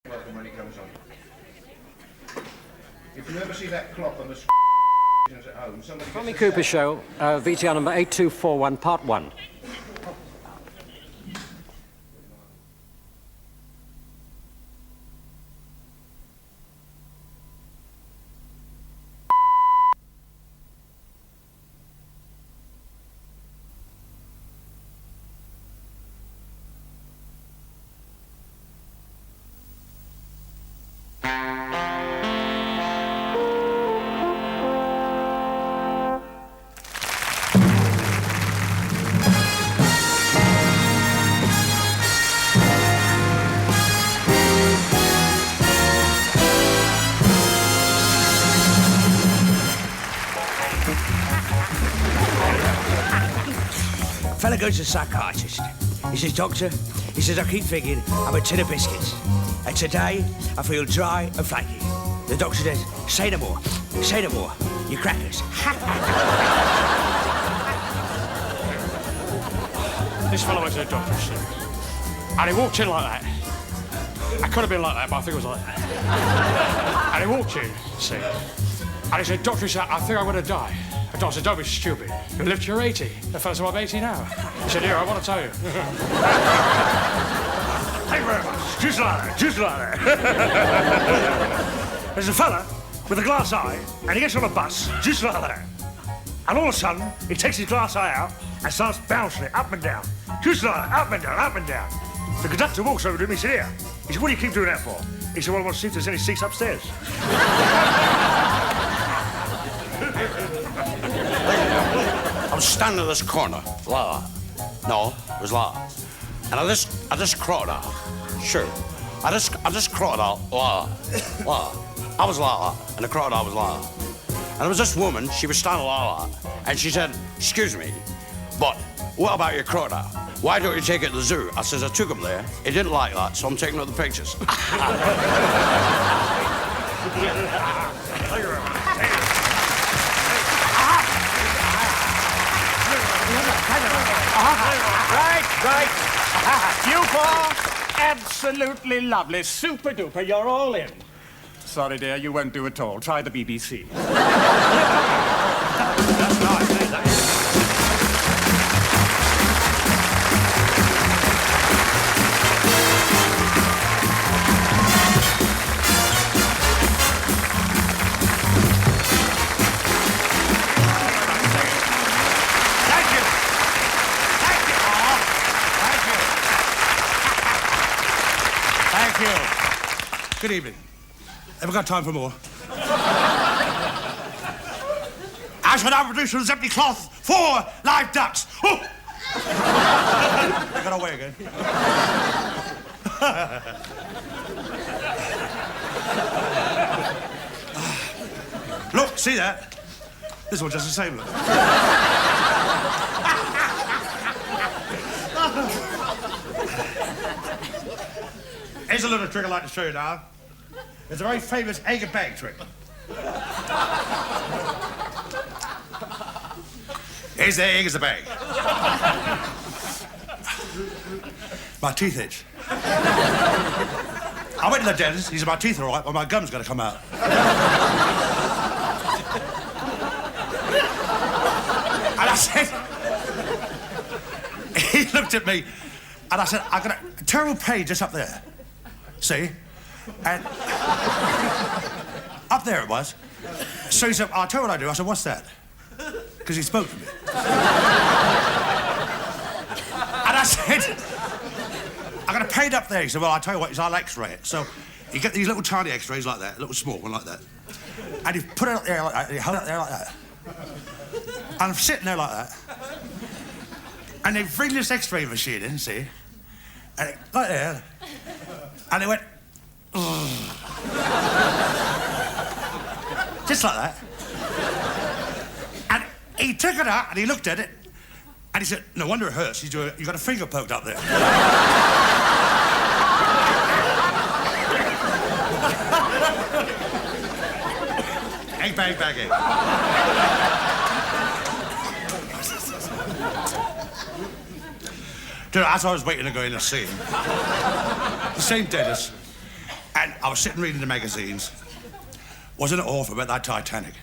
Welcome when he comes on. If you ever see that clock on the at home, somebody... Tommy Cooper Show, VTR number 8241, Part 1. Fella goes to a psychiatrist. He says, Doctor, he says, I keep thinking I'm a tin of biscuits. And today, I feel dry and flaky. The doctor says, say no more, you crackers. This fellow went to the doctor, see. And he walked in like that. I could have been like that, but I think it was like that. And he walked in, see. And he said, Doctor, he said, I think I'm going to die. The doctor said, don't be stupid. You'll live till you're 80. The fellow said, well, I'm 80 now. He said, here, I want to tell you. Thank you very much. Just like that. There's a fella with a glass eye, and he gets on a bus, just like that. And all of a sudden, he takes his glass eye out and starts bouncing it up and down. Just like that, up and down, up and down. The conductor walks over to him, he said, here. He said, what do you keep doing that for? He said, well, I want to see if there's any seats upstairs. I was standing at this corner, like that. No, it was like that. And I just crawled out. Sure. I just crawled out like that. I was like that, and the crocodile was like that. And there was this woman, she was standing like that, and she said, excuse me, but what about your crocodile? Why don't you take it to the zoo? I says, I took him there. He didn't like that, so I'm taking other pictures. Thank you very much. Right. You four, absolutely lovely, super duper, you're all in. Sorry, dear, you won't do at all. Try the BBC. That's nice. Good evening. Have we got time for more? I shall now produce from this empty cloth 4 live ducks. Oh! I got away again. Look, see that? This one's just the same look. Here's a little trick I'd like to show you now. It's a very famous egg and bag trick. Here's the egg, here's the bag. My teeth itch. I went to the dentist, he said my teeth are all right, but my gum's gonna come out. And I said, he looked at me, and I said, I've got a terrible pain just up there. See? And up there it was. So he said, I'll tell you what I do. I said, what's that? Because he spoke to me. And I said, I got a pain up there. He said, well, I'll tell you what, I'll x-ray it. So you get these little tiny x-rays like that, a little small one like that. And you put it up there like that, and you hold it there like that. And I'm sitting there like that. And they bring this x-ray machine in, see? And it, like there. And it went, just like that. And he took it out and he looked at it and he said, no wonder it hurts. You got a finger poked up there. Egg, bag, bag, egg. Dude, as I was waiting to go in to see him, the same dentist, And I was sitting reading the magazines. Wasn't it awful about that Titanic?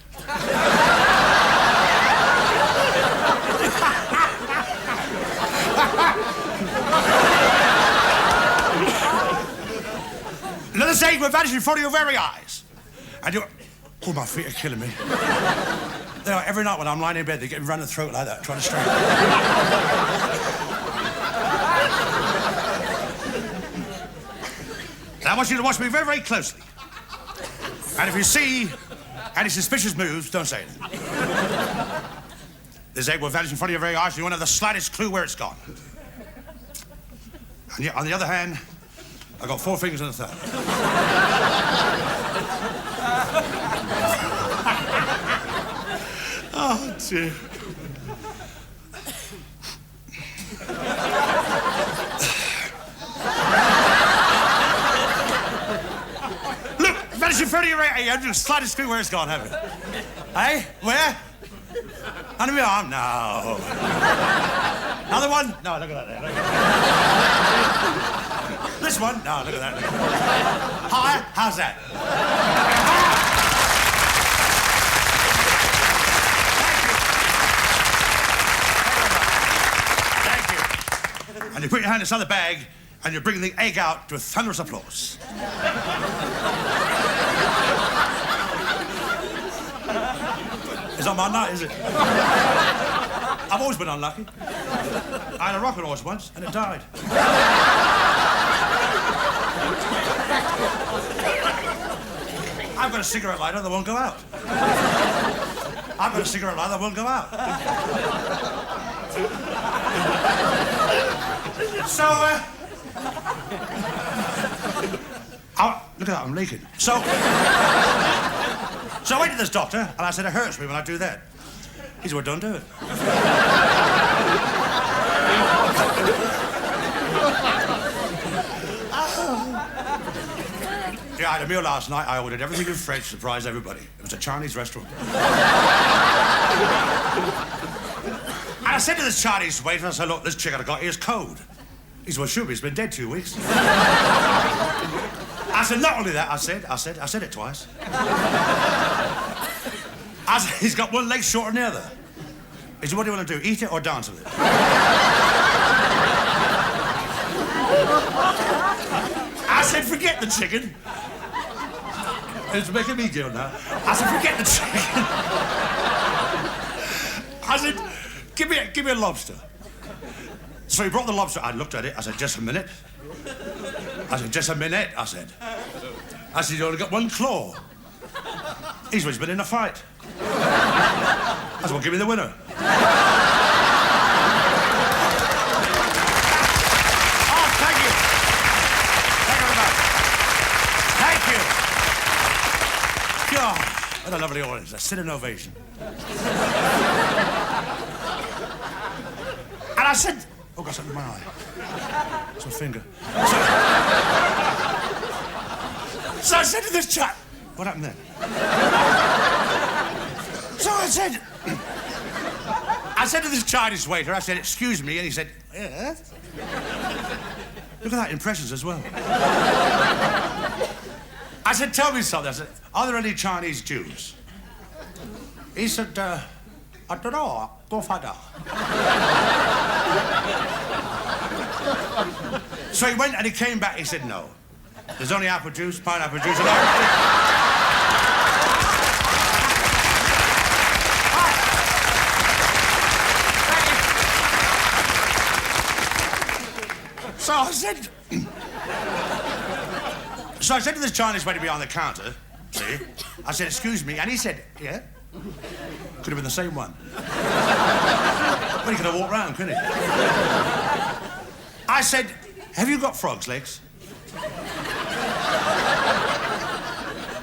Another stage will vanish in front of your very eyes. And you... Oh, my feet are killing me. They are, every night when I'm lying in bed, they get me round the throat like that, trying to straighten. Now, I want you to watch me very, very closely. And if you see any suspicious moves, don't say anything. This egg will vanish in front of your very eyes, and you won't have the slightest clue where it's gone. And yet, on the other hand, I've got 4 fingers and a thumb. Oh, dear. Look, vanish in front of your right eye. You haven't the slightest clue where it's gone, have you? Hey, where? Under my arm? No. Another one? No, look at that there. Look at that. This one? No, look at that. Higher? How's that? Thank you. And you put your hand inside the bag, and you bring the egg out to a thunderous applause. It's not my night, is it? I've always been unlucky. I had a rocket horse once, and it died. I've got a cigarette lighter that won't go out. I've got a cigarette lighter that won't go out. So, look at that, I'm leaking. So I went to this doctor, and I said, it hurts me when I do that. He said, well, don't do it. Yeah, I had a meal last night. I ordered everything in French to surprise everybody. It was a Chinese restaurant. And I said to this Chinese waiter, I said, look, this chicken I got here is cold. He said, well, sure, he's been dead 2 weeks. I said, not only that, I said it twice. I said, he's got one leg shorter than the other. He said, what do you want to do, eat it or dance with it? I said, forget the chicken. It's making me giggle now. I said, forget the chicken. I said, give me a lobster. So he brought the lobster. I looked at it. I said, just a minute. I said, just a minute, I said. I said, you only got one claw. He's always been in a fight. I said, well, give me the winner. Oh, thank you. Thank you very much. Thank you. God, what a lovely audience. A sit in ovation. And I said, oh, got something in my eye. It's my finger. So I said to this chap, what happened then? So I said to this Chinese waiter, I said, excuse me, and he said, yes? Look at that, impressions as well. I said, tell me something. I said, are there any Chinese Jews? He said, I don't know, go find out. So he went and he came back, he said, no. There's only apple juice, pineapple juice, and orange juice. So I said to this Chinese waiter behind the counter, see? I said, excuse me, and he said, yeah? Could have been the same one. Well, he could have walked round, couldn't he? I said, have you got frog's legs?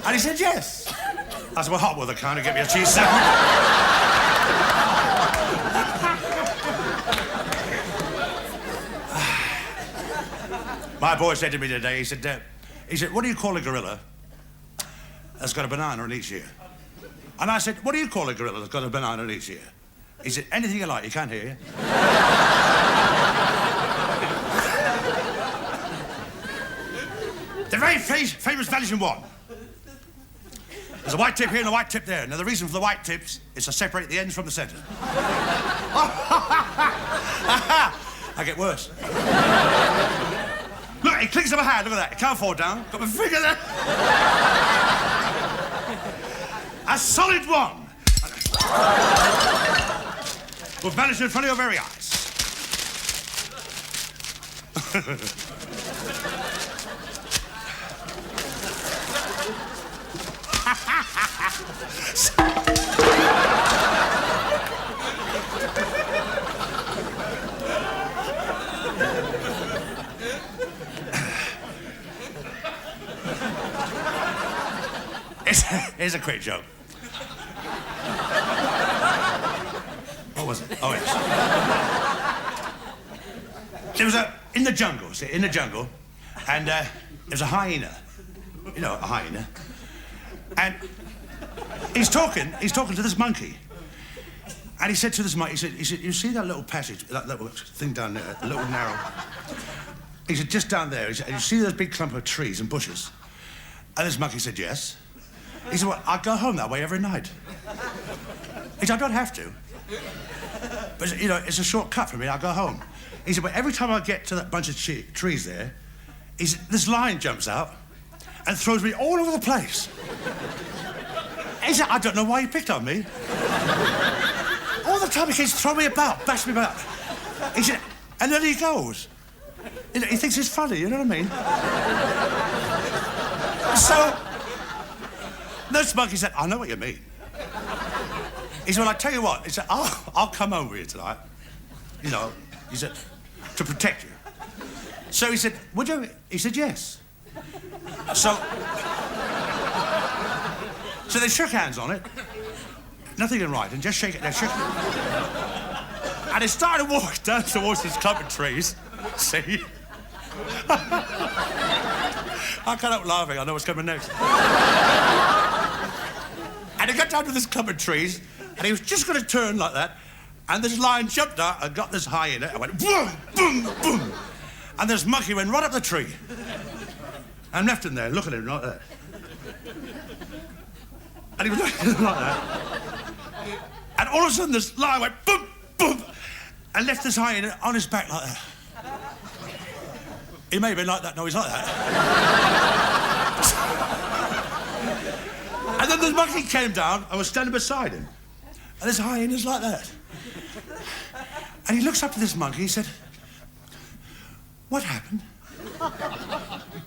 And he said, yes. I said, well, hot with a can and get me a cheese sandwich. My boy said to me today, he said, what do you call a gorilla that's got a banana in each ear? And I said, what do you call a gorilla that's got a banana in each ear? He said, anything you like, he can't hear you. The very famous vanishing wand. There's a white tip here and a white tip there. Now, the reason for the white tips is to separate the ends from the centre. I get worse. Look, it clicks on my hand, look at that. It can't fall down. Got my finger there. A solid one. Will vanish in front of your very eyes. Here's a quick joke. What was it? Oh, yes. There was in the jungle, and there was a hyena. You know, a hyena. And he's talking to this monkey. And he said to this monkey, he said, you see that little passage, that little thing down there, a little narrow? He said, just down there. He said, you see those big clump of trees and bushes? And this monkey said, yes. He said, well, I go home that way every night. He said, I don't have to. But, you know, it's a short cut for me. I go home. He said, but every time I get to that bunch of trees there, he said, this lion jumps out and throws me all over the place. He said, I don't know why you picked on me. All the time he keeps throwing me about, bashing me about. He said, and then he goes. You know, he thinks it's funny, you know what I mean? So, this monkey said, I know what you mean. He said, well, I tell you what. He said, I'll come home with you tonight. You know, he said, to protect you. So he said, would you? He said, yes. So they shook hands on it. Nothing in writing, just shake it. They shook it. And they started walking down towards this clump of trees. See? I can't help laughing. I know what's coming next. And he got down to this clump of trees, and he was just going to turn like that, and this lion jumped out and got this hyena and went boom, boom, boom. And this monkey went right up the tree and left him there, looking at him like that. And he was looking at him like that. And all of a sudden, this lion went boom, boom, and left this hyena on his back like that. He may have been like that, no, he's like that. And then the monkey came down and was standing beside him. And this hyena's like that. And he looks up to this monkey, he said, what happened?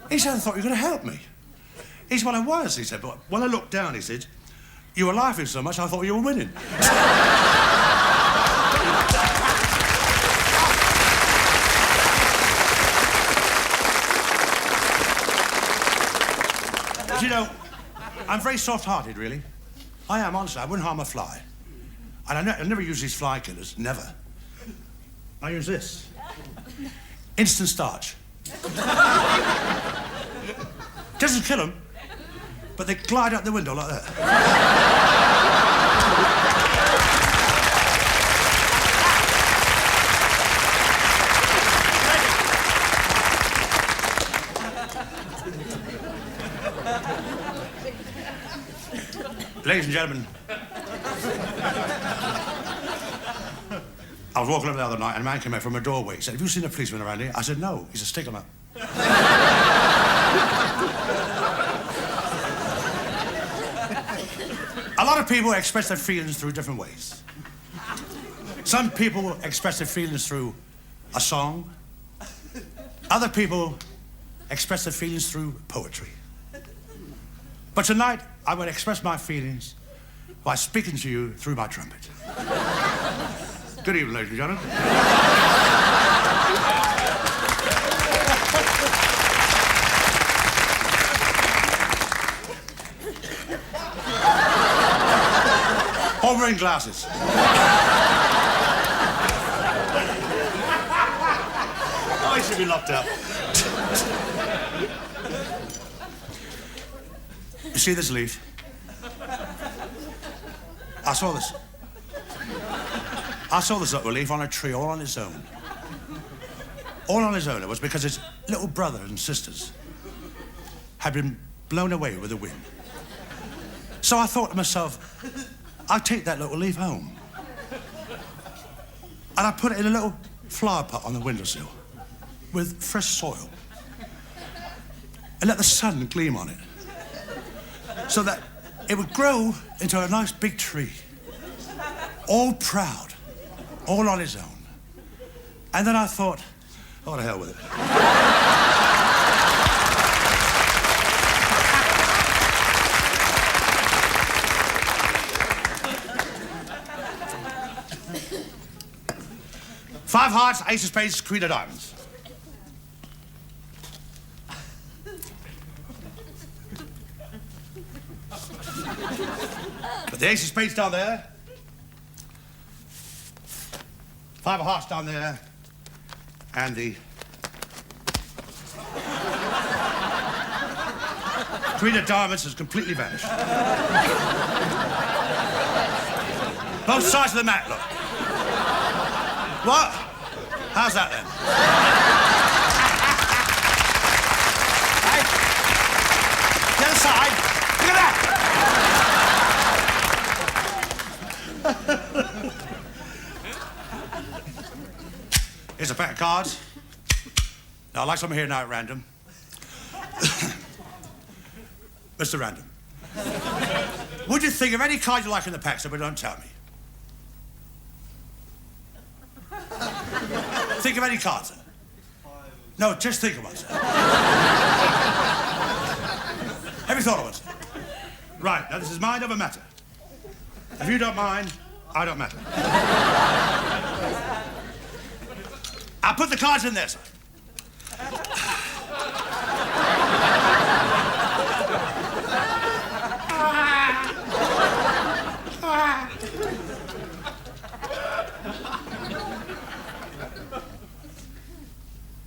He said, I thought you were going to help me. He said, well, I was, he said, but when I looked down, he said, you were laughing so much, I thought you were winning. But you know, I'm very soft-hearted, really. I am, honestly. I wouldn't harm a fly. And I never use these fly killers, never. I use this. Instant starch. Doesn't kill them, but they glide out the window like that. Ladies and gentlemen, I was walking up the other night and a man came out from a doorway. He said, have you seen a policeman around here? I said, no. He's a stick-em-up. A lot of people express their feelings through different ways. Some people express their feelings through a song. Other people express their feelings through poetry. But tonight, I will express my feelings by speaking to you through my trumpet. Good evening, ladies and gentlemen. All wearing glasses. I should be locked up. You see this leaf? I saw this little leaf on a tree all on its own. All on its own. It was because its little brothers and sisters had been blown away with the wind. So I thought to myself, I'll take that little leaf home. And I put it in a little flower pot on the windowsill with fresh soil. And let the sun gleam on it. So that it would grow into a nice big tree. All proud, all on its own. And then I thought, oh, to hell with it. 5 hearts, ace of spades, queen of diamonds. But the ace of spades down there. 5 of hearts down there. And the queen of diamonds has completely vanished. Both sides of the mat, look. What? How's that then? Hey? The other side. Look at that! Here's a pack of cards. Now, I'd like some here now at random. Mr. Random. Would you think of any card you like in the pack, so but don't tell me? Think of any cards, sir. No, just think of one, sir. Have you thought of one, sir? Right, now this is mind over matter. If you don't mind, I don't matter. I'll put the cards in there, sir.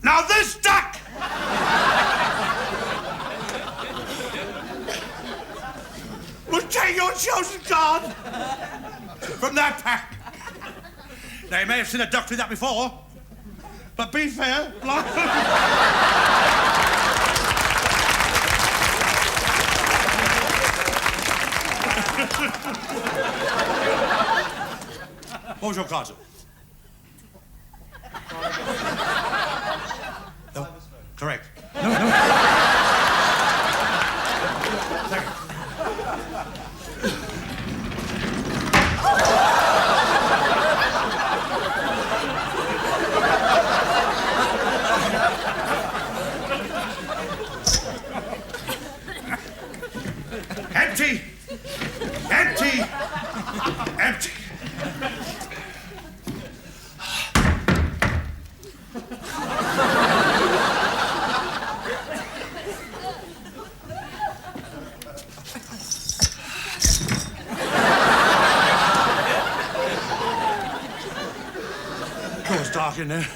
Now this duck will take your chosen card from that pack. Now, you may have seen a duck do that before, but be fair, What was your card, sir? No. Correct. No. Thank you. Empty! Empty! Empty! Oh, it's dark in there.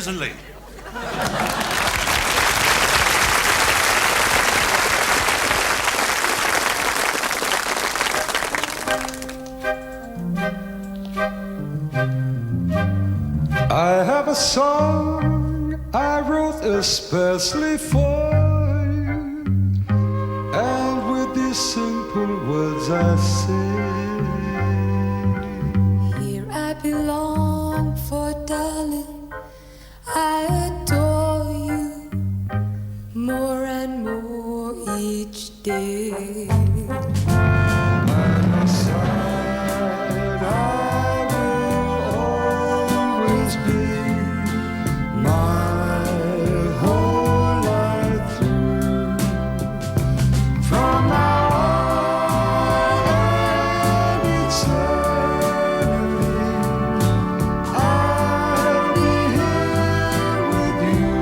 And Lee. I have a song I wrote especially for you, and with these simple words I say, here I belong, for darling, I adore you more and more each day. By my side I will always be, my whole life through. From now on and eternally, I'll be here with you.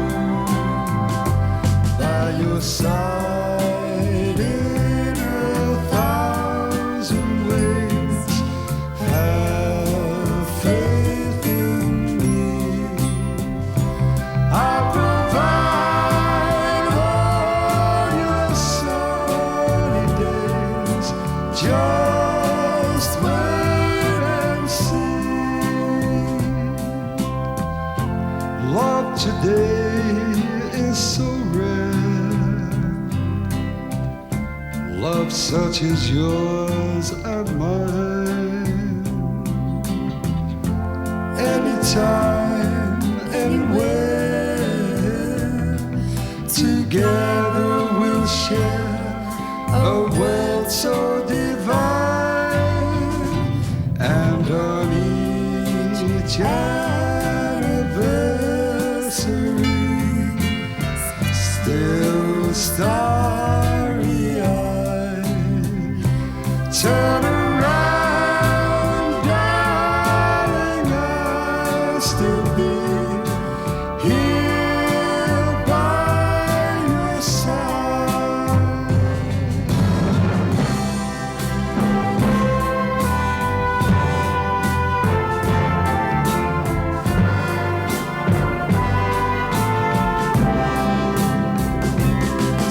side in 1,000 ways. Have faith in me. I'll provide all your sunny days. Just wait and see. Love today is so rare. Love such as yours and mine. Anytime, anywhere, together we'll share a world so divine. And on each anniversary, still starry-eyed, turn around, darling, I'll still be here by your side.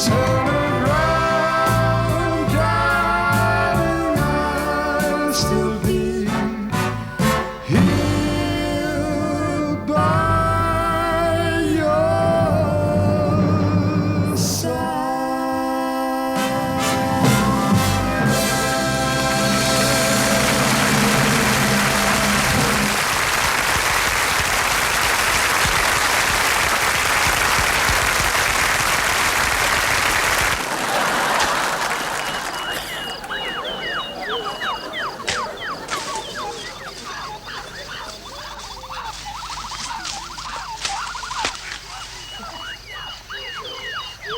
Turn around, darling, I'll still be here by your side.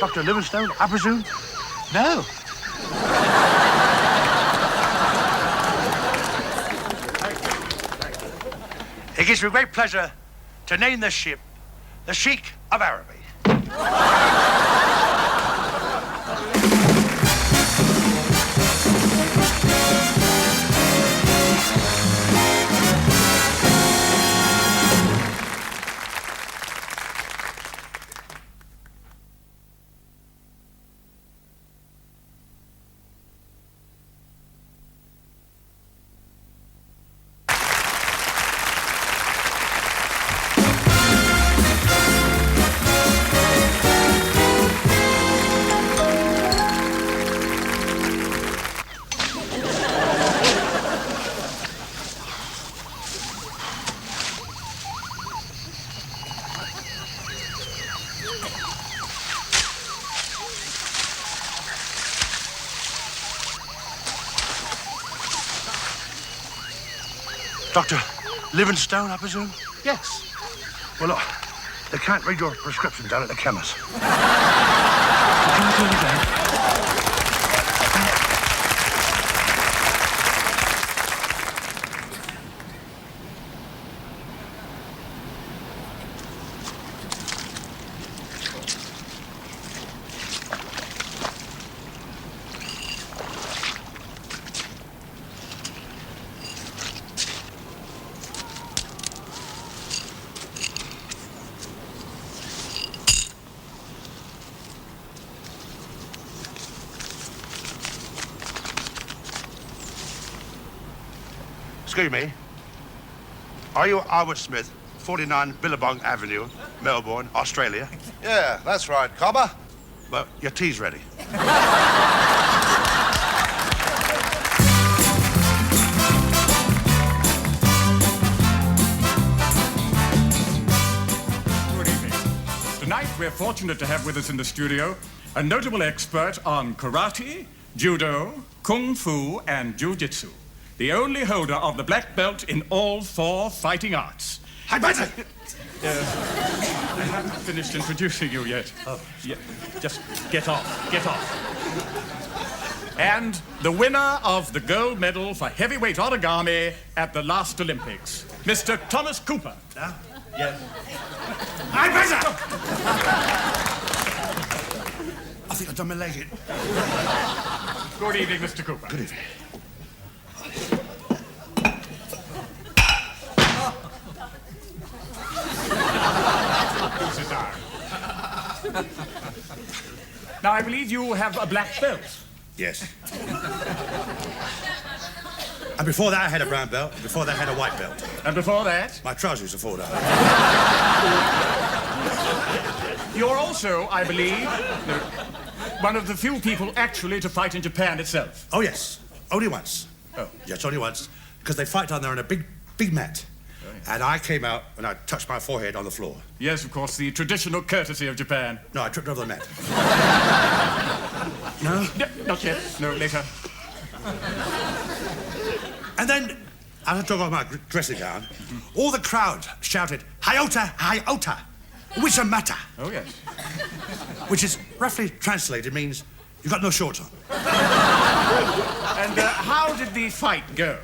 Dr. Livingstone, I presume? No. It gives me great pleasure to name this ship the Sheik of Araby. Dr. Livingstone, I presume? Yes. Well, look, they can't read your prescription down at the chemist. Excuse me. Are you Albert Smith, 49 Billabong Avenue, Melbourne, Australia? Yeah, that's right, Cobber. Well, your tea's ready. Good evening. Tonight, we're fortunate to have with us in the studio a notable expert on karate, judo, kung fu, and jiu-jitsu. The only holder of the black belt in all 4 fighting arts. Hey, Benson! I haven't finished introducing you yet. Oh. Yeah, just get off. And the winner of the gold medal for heavyweight origami at the last Olympics, Mr. Thomas Cooper. No? Yes. Hey, Benson! I think I've done my leg in. Good evening, Mr. Cooper. Good evening. Sit down. Now, I believe you have a black belt. Yes. And before that, I had a brown belt. Before that, I had a white belt. And before that, My trousers used to fall down. you're also, I believe, one of the few people actually to fight in Japan itself. Oh, yes. Only once. Oh. Yes, only once. Because they fight down there on a big mat. And I came out and I touched my forehead on the floor. Yes, of course, the traditional courtesy of Japan. No, I tripped over the mat. No, not yet. No, later. And then, as I took off my dressing gown, all the crowd shouted, "Hyota, Hyota, which a matter," Oh, yes. which is roughly translated means you've got no shorts on. And how did the fight go?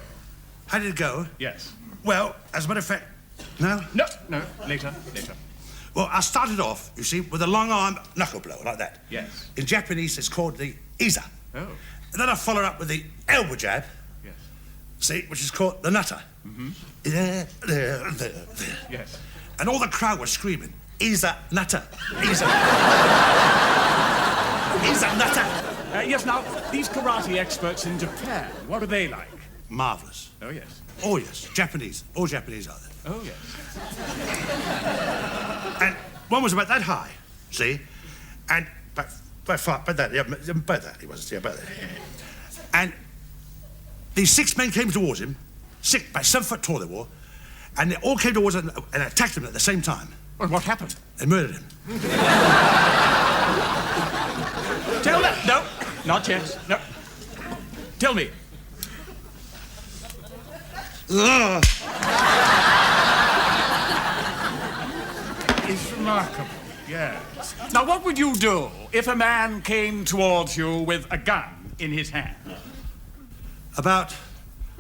How did it go? Yes. Well, as a matter of fact, no? No, later. Well, I started off, you see, with a long arm knuckle blow, like that. Yes. In Japanese, it's called the Iza. Oh. And then I followed up with the elbow jab, Yes. see, which is called the nutter. Mm-hmm. There. Yes. And all the crowd was screaming, "Iza nutter, Iza." Iza nutter. Yes, now, these karate experts in Japan, what are they like? Marvellous. Oh, yes. Oh, yes. Japanese. All Japanese are there. Oh, yes. And one was about that high, see? And about that, he was, about that. And these 6 men came towards him, about 7 foot tall they were, and they all came towards him and attacked him at the same time. Well, what happened? They murdered him. Tell me. No, not yet. No. Tell me. Ugh. It's remarkable, yes. Now, what would you do if a man came towards you with a gun in his hand? About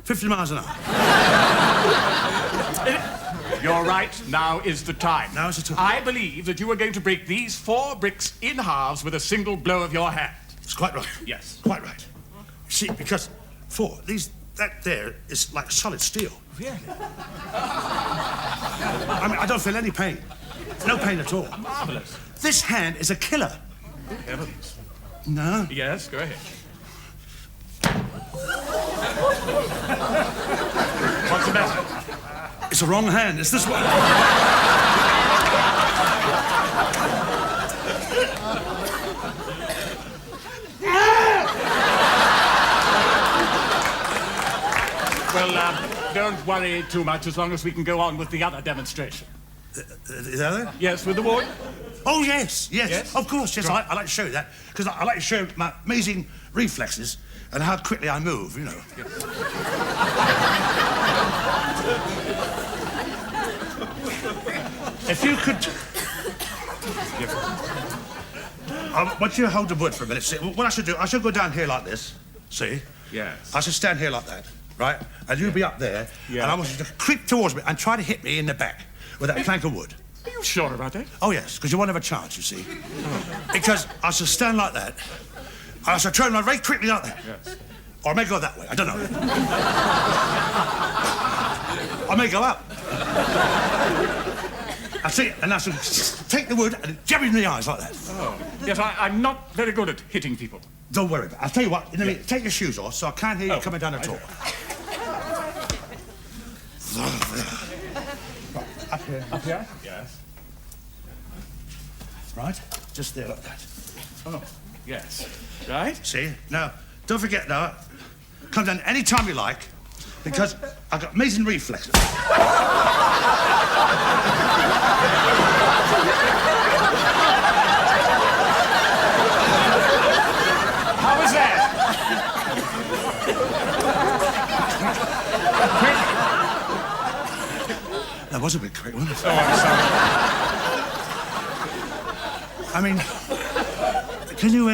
50 miles an hour. You're right, now is the time. Now is the time. I believe that you are going to break these 4 bricks in halves with a single blow of your hand. It's quite right. Yes. Quite right. You see, because that there is like solid steel. Really? I mean, I don't feel any pain. No pain at all. Marvelous. This hand is a killer. Good heavens. No. Yes, go ahead. What's the matter? It's the wrong hand. It's this one. Well, don't worry too much as long as we can go on with the other demonstration. The other? Yes, with the wood? Oh, yes. Yes? Of course, yes. Right. I like to show you that because I like to show my amazing reflexes and how quickly I move, you know. If you could... I want you to hold the wood for a minute. See, what I should do, I should go down here like this, see? Yes. I should stand here like that, right? And you'll be up there, Yeah. and I want you to creep towards me and try to hit me in the back with that plank of wood. Are you sure about that? Oh, yes, because you won't have a chance, you see. Because I shall stand like that, and I shall turn around very quickly like that. Yes. Or I may go that way, I don't know. I may go up. I see, and I shall take the wood and jab it in the eyes like that. Oh. Yes, I'm not very good at hitting people. Don't worry about it. I'll tell you what, in a minute, take your shoes off so I can't hear you coming down at all. Up here. Up here? Yes. Right? Just there like that. Oh, yes. Right? See? Now, don't forget now, come down any time you like, because I've got amazing reflexes. How was that? That was a bit quick, wasn't it? Oh, I'm sorry. I mean, can you,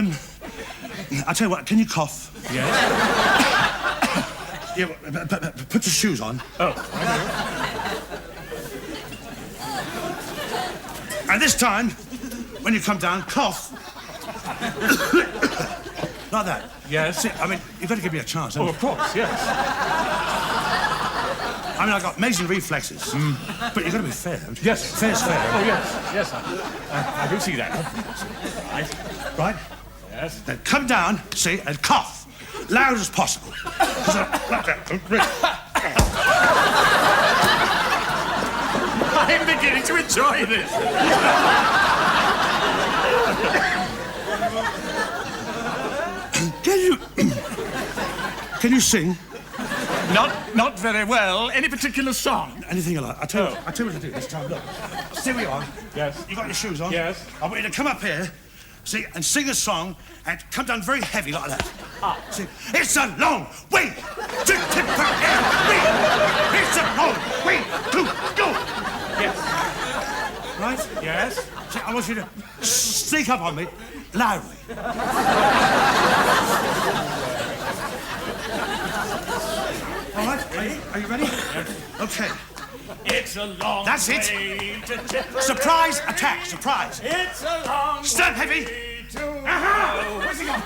I'll tell you what, can you cough? Yes? Yeah, but put your shoes on. Oh, I And this time, when you come down, cough Like that. Yes. See, I mean, you've got to give me a chance, haven't Oh, of course, yes. you? I mean, I've got amazing reflexes. But you've got to be fair, haven't you? Yes. Fair's fair. Oh, yes. I do see that. Right? Yes. Then come down, see, and cough. Loud as possible. Like that. I'm beginning to enjoy this. Can you sing? Not very well. Any particular song? Anything you like. I tell you what to do this time. Look. Stay where you are. Yes. You got your shoes on? Yes. I want you to come up here, see, and sing a song and come down very heavy like that. See, it's a long way to Tipperary. It's a long way to go. Yes. Right? Yes. See, I want you to sneak up on me loudly. All right? Are you ready? Yes. Okay. It's a long That's it. way to Tipperary. Surprise attack. Surprise. It's a long Stand heavy. way to Where's he gone?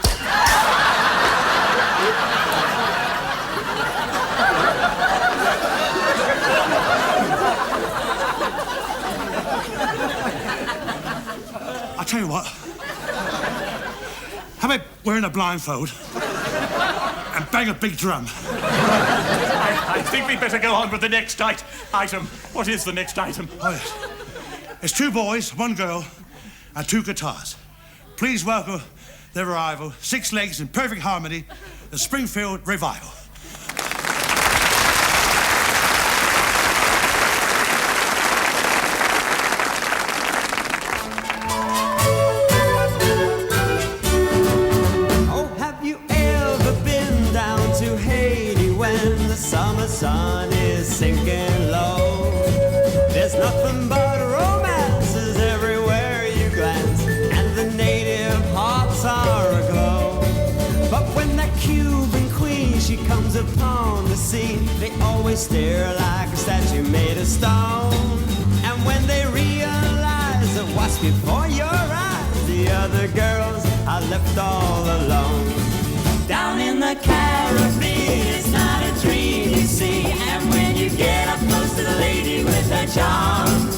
I'll tell you what. How about wearing a blindfold and bang a big drum? I think we'd better go on with the next item. What is the next item? Oh, yes. It's 2 boys, 1 girl, and 2 guitars. Please welcome their arrival, 6 legs in perfect harmony, the Springfield Revival. Oh, have you ever been down to Haiti when the summer sun is sinking low? There's nothing but romances everywhere you glance, and the native hearts are aglow. But when that Cuban queen, she comes upon the scene, they always stare like a statue made of stone. And when they realize that what's before your eyes, the other girls are left all alone. Down in the Caribbean, it's not a dream you see. And when you get up close to the lady with her charms,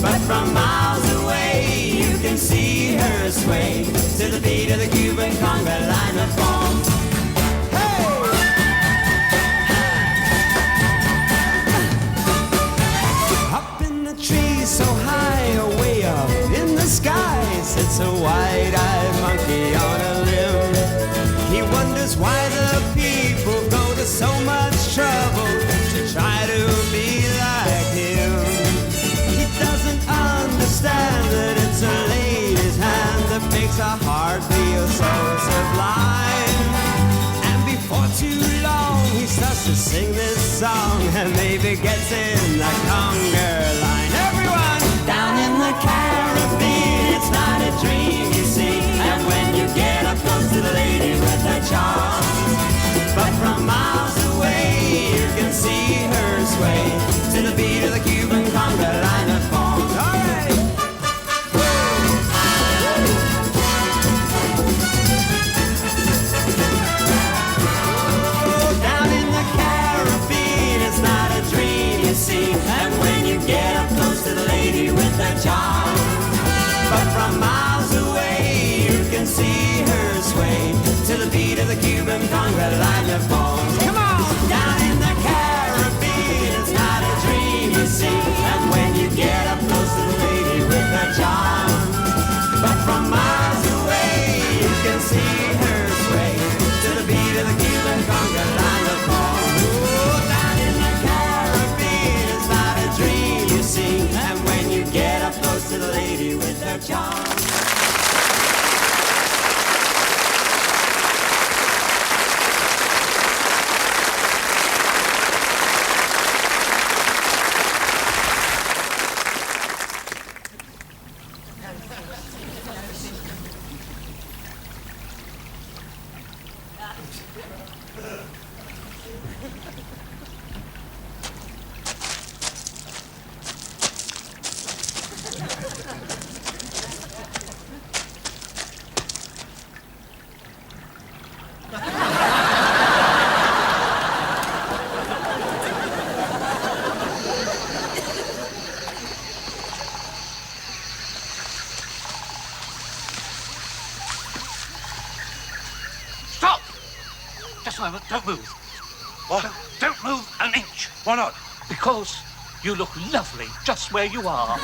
but from miles away you can see her sway to the beat of the Cuban conga line of bombs. Up in the trees so high, away up in the sky, sits a wide-eyed monkey on a limb. He wonders why the people go to so much trouble to try to be like him. He doesn't understand that it's a lady's hand that makes our heart feel so sublime. And before too long he starts to sing this song and maybe gets in the conga line. Everyone! Down in the Caribbean, it's not a dream you see. And when you get up close to the lady with her charms, but from miles away you can see her sway to the beat of the Cuban conga line of bombs. All right! Oh, down in the Caribbean, it's not a dream you see. And when you get up close to the lady with her charms, but from miles away you can see her sway to the beat of the Cuban conga line of bombs. Come on! Down in the Caribbean, it's not a dream you see. And when you get up close to the lady with her charms, but from miles away you can see her sway to the beat of the Cuban conga line of bombs. Oh, down in the Caribbean, it's not a dream you see. And when you get up close to the lady with her charms. Just a moment. Don't move. What? Don't move an inch. Why not? Because you look lovely just where you are.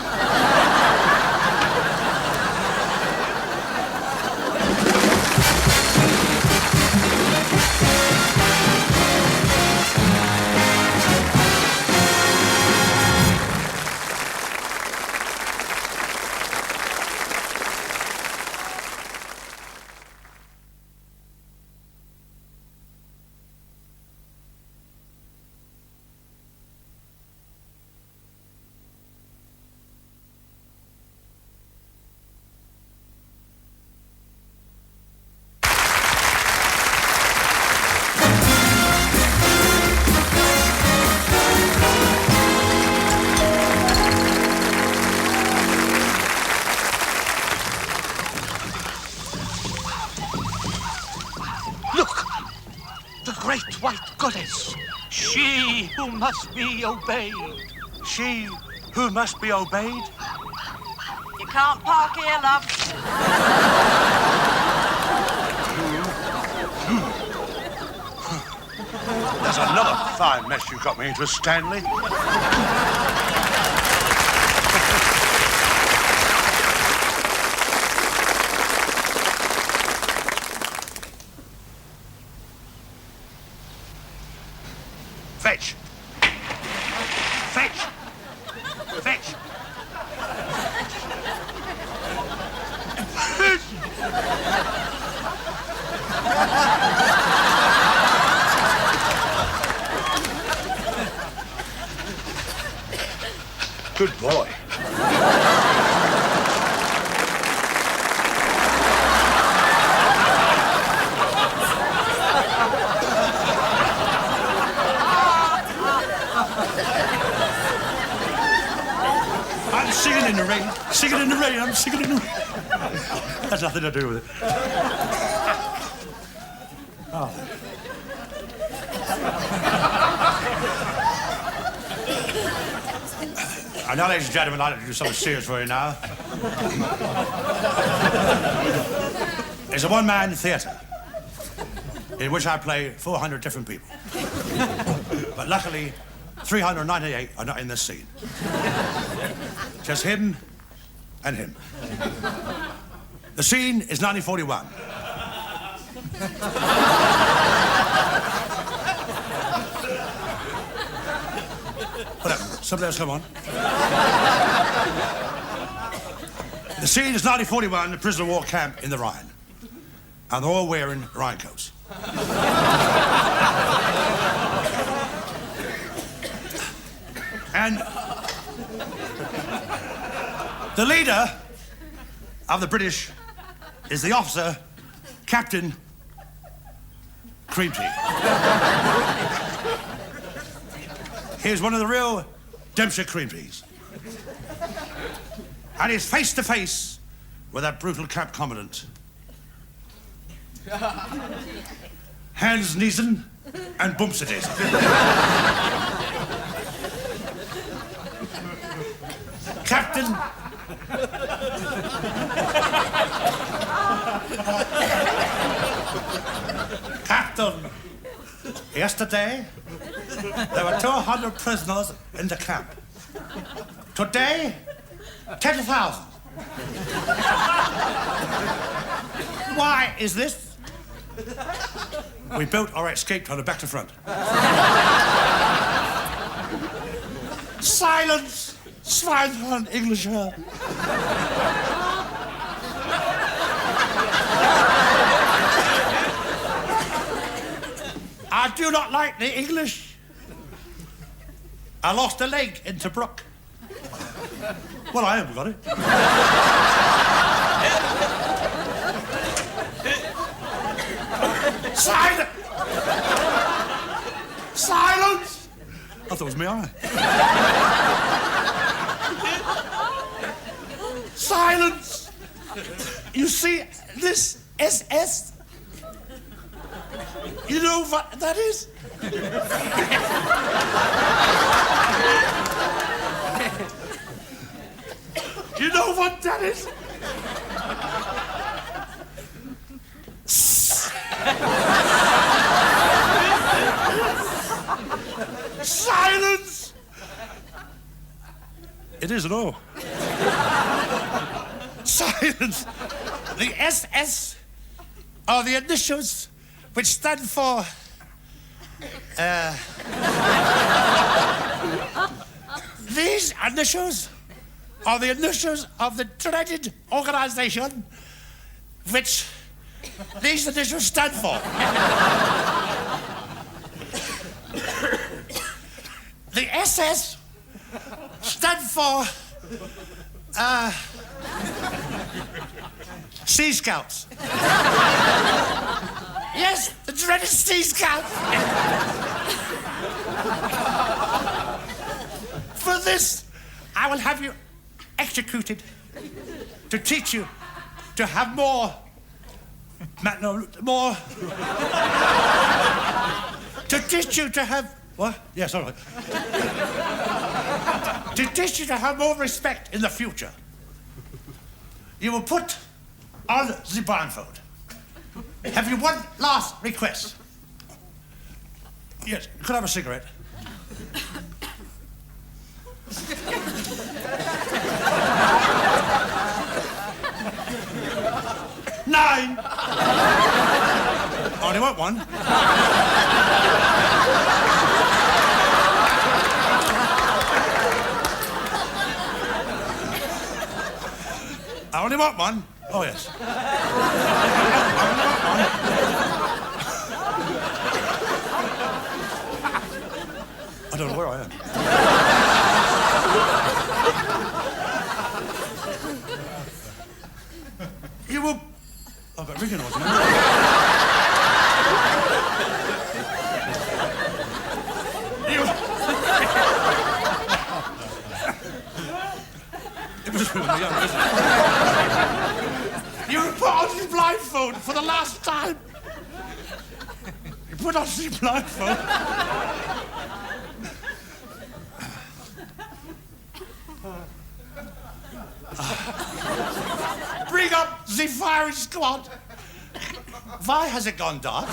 Great white goddess, she who must be obeyed. She who must be obeyed? You can't park here, love. That's another fine mess you got me into, Stanley. Fetch! Fetch! Fetch! Good boy. I'm singing in the rain. Singing in the rain. I'm singing in the rain. That's nothing to do with it. Oh. And now, ladies and gentlemen, I'd like to do something serious for you now. It's a one-man theatre in which I play 400 different people. But luckily, 398 are not in this scene. Just him and him. The scene is 1941. Whatever. Somebody else come on. The scene is 1941, the prisoner of war camp in the Rhine. And they're all wearing raincoats. And the leader of the British is the officer, Captain Creamtea. Here's one of the real Dempsey Creamteas. And he's face to face with that brutal camp commandant, Hansneesen and Bumsedaisen. Captain. Captain, yesterday there were 200 prisoners in the camp. Today, 10,000. Why is this? We built our escape tunnel back to front. Silence! Swinehorn Englisher! I do not like the English. I lost a leg in Tobruk. Well, I haven't got it. Silence! Silence! I thought it was my eye. Silence! You see this SS? You know what that is? You know what that is? Silence! It is at all. Silence. The SS are the initials which stand for... These initials are the initials of the dreaded organisation which these initials stand for. The SS stand for Sea Scouts. Yes, the dreaded Sea Scouts. For this, I will have you executed to teach you to have more. To teach you to have. What? Yes, all right. To teach you to have more respect in the future, you will put on the blindfold. Have you one last request? Yes, could I have a cigarette? Nine. I only want one. I only want one. Oh, yes. I only want one. I don't know where I am. You will... I've got ringing noise now. It was really young, wasn't it? You were put on the blindfold for the last time. You put on the blindfold. Bring up the firing squad. Why has it gone dark?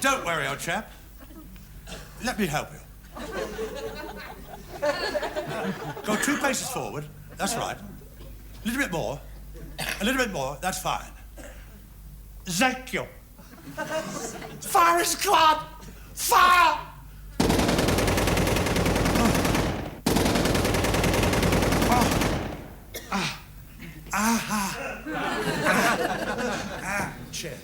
Don't worry, old chap. Let me help you. Go 2 paces forward. That's right. A little bit more. A little bit more. That's fine. Thank you. Fire squad! Fire! Chair.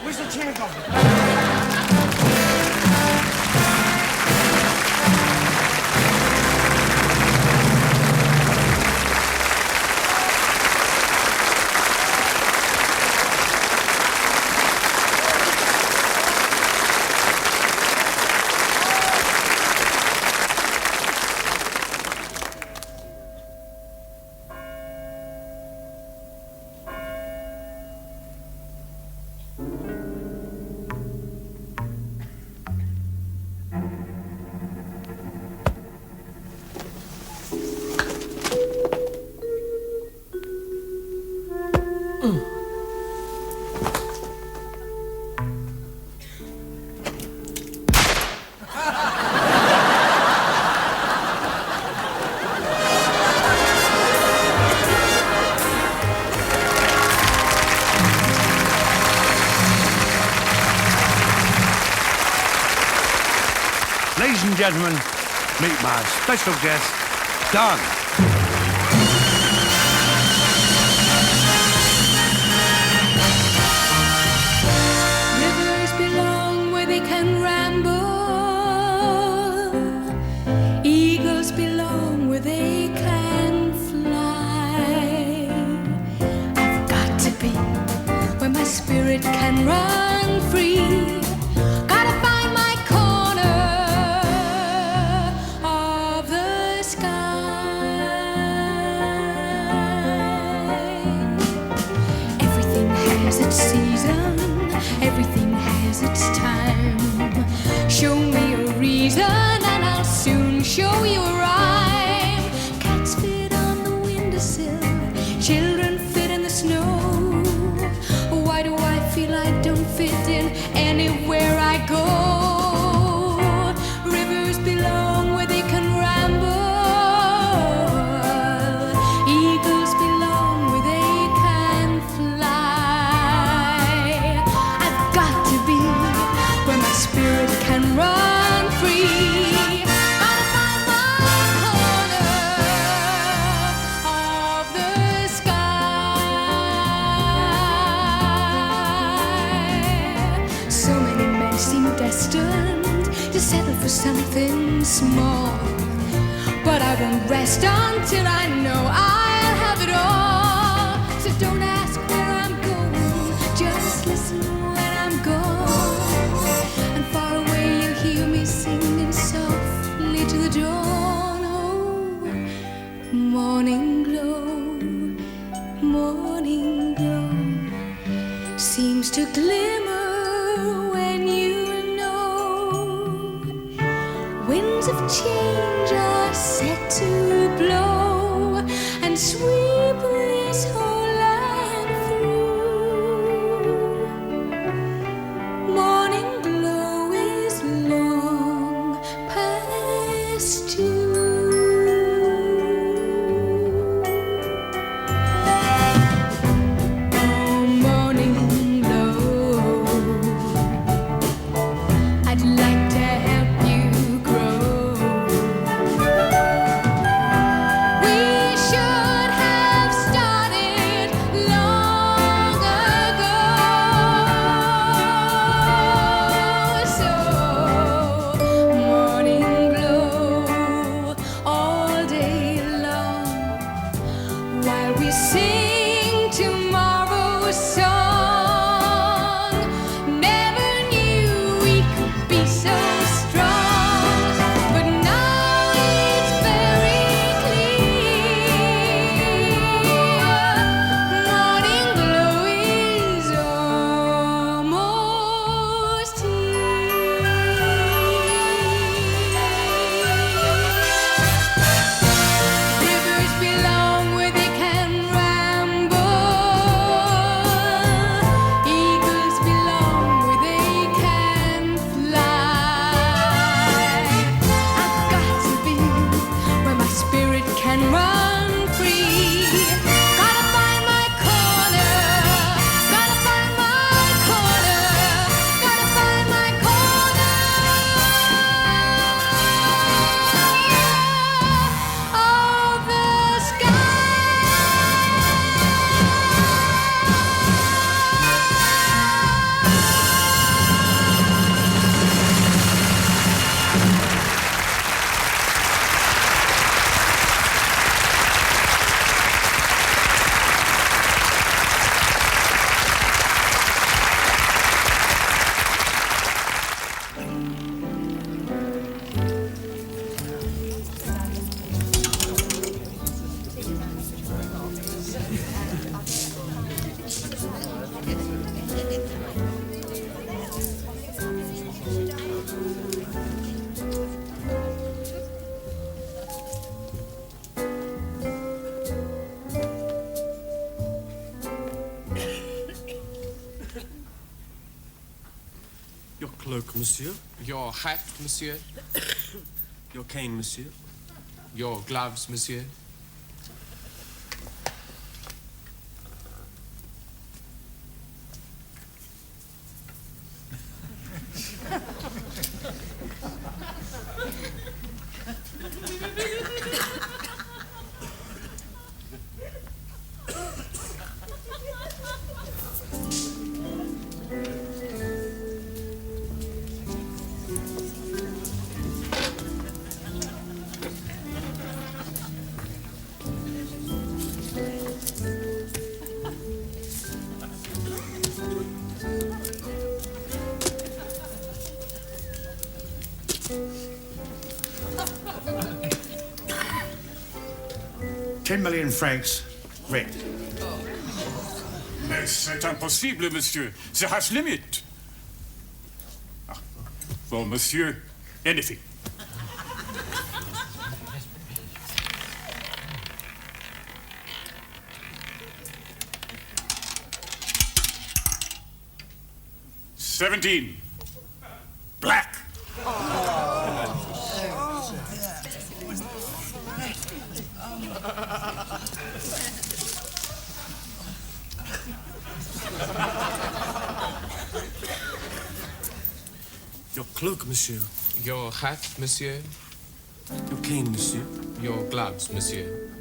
Where's the chair gone? Ladies and gentlemen, meet my special guest, Don. Rivers belong where they can ramble. Eagles belong where they can fly. I've got to be where my spirit can run free. Gotta find my corner of the sky. don't fit in anywhere I go. Rivers belong where they can ramble. Eagles belong where they can fly. I've got to be where my spirit can run free. Gotta find my corner of the sky. So many men seem destined to settle for something small, but I won't rest until I know I'll have it all. So don't ask where I'm going, just listen when I'm gone. And far away you'll hear me singing softly to the dawn. Oh, morning glow seems to glimmer when you know winds of change are set to blow and sweep this whole land through. Morning glow is long past due. Oh, morning glow, I'd like to help you grow. We should have started long ago. So, morning glow all day long while we sing tomorrow's song. Never knew we could be so strong, but now it's very clear. Morning glow is almost here. Rivers belong where they can ramble. Eagles belong where they can fly. I've got to be where my spirit can run free. Gotta find my corner. Gotta find my corner. Gotta find my corner of the sky. Your cloak, monsieur. Your hat, monsieur. Your cane, monsieur. Your gloves, monsieur. £10 million francs rent. Mais c'est impossible, monsieur. The has limit. Ah, for monsieur, anything. 17. Black. Your cloak, monsieur. Your hat, monsieur. Your cane, monsieur. Your gloves, monsieur.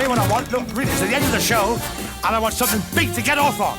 What I want, look, really, it's at the end of the show, and I want something big to get off on.